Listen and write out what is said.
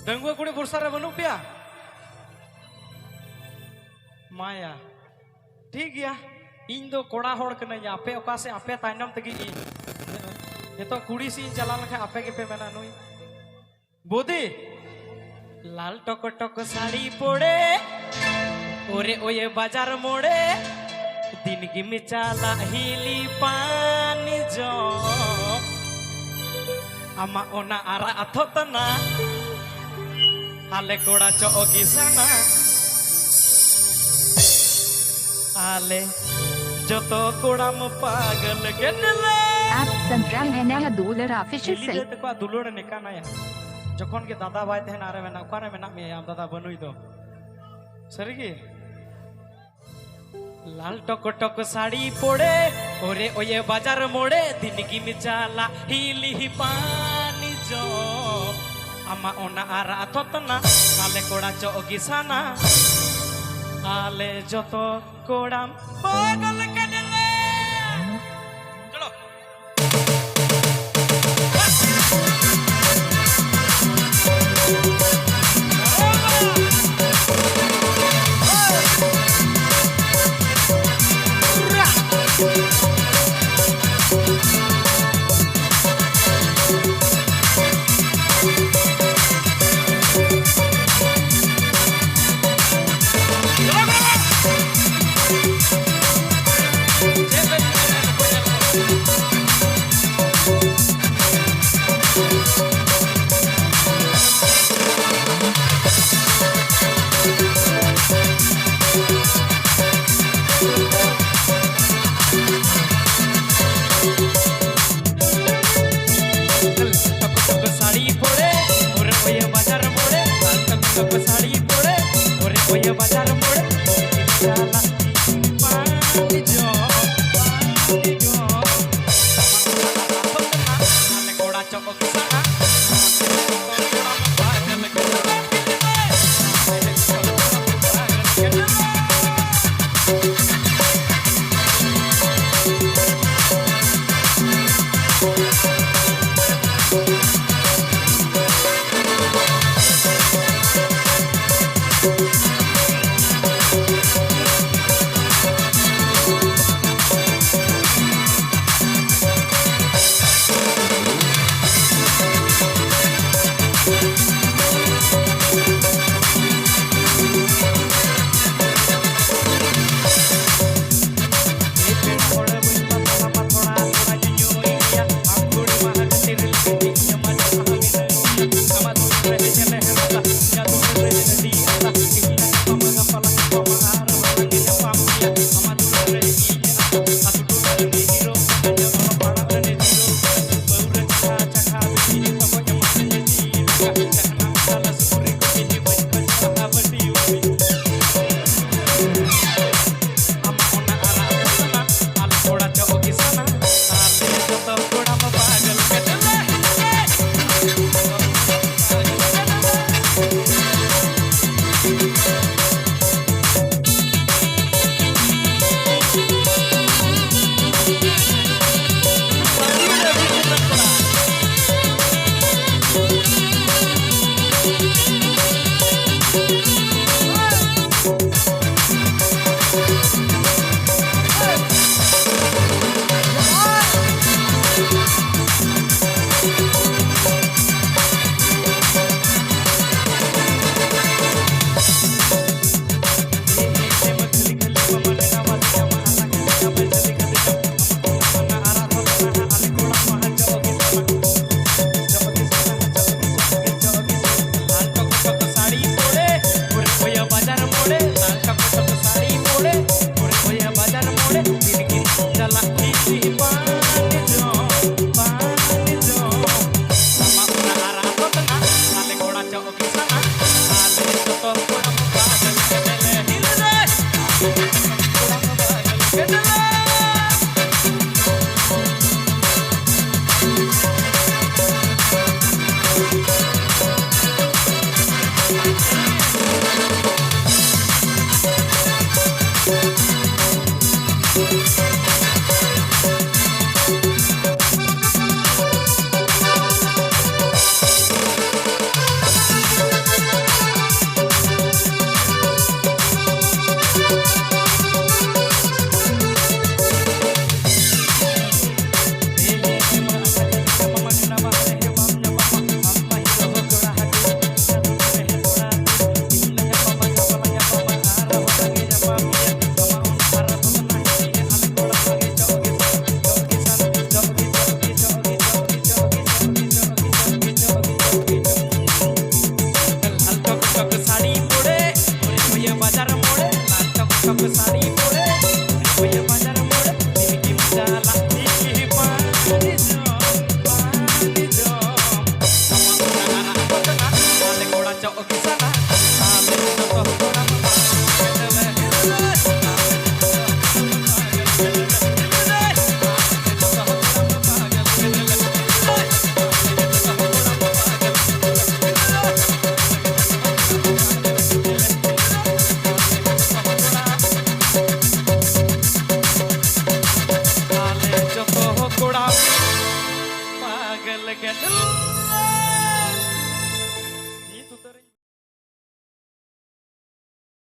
डंगुआ कुड़ी बुरसा रे बनू पिया माया ठीक गया इन दो कोड़ा होड़ कने आपे ओका से आपे ताइनम तगी ये तो कुड़ी सी चला लखे आपे के पे मेना नुई बोदी लाल टक टक साड़ी पोड़े ओरे ओये बाजार मोड़े दिन की मिचाला हिली पानी जो आमा ओना आरा अथोतना आले कोड़ा चौकी सना आले जो तो कोड़ा म पागल गेटले आप सुन रहे हैं नया दूल्हा ऑफिशियल से तो को दुलोड़ निका ना या जखन के दादा भाई तहन आरे में ना ओकारे में ना में आम दादा बनुई दो सरगी लाल टक टक साड़ी पोड़े ओरे ओये बाजार मोड़े दिन की मिचाला हिली ही पानी जो आमा ओना आरा अथोतना आले कोड़ा चौगी साना आले जो तो कोड़ाम पागल कदले चलो साड़ी पोड़े और ओये बाजार मोड़े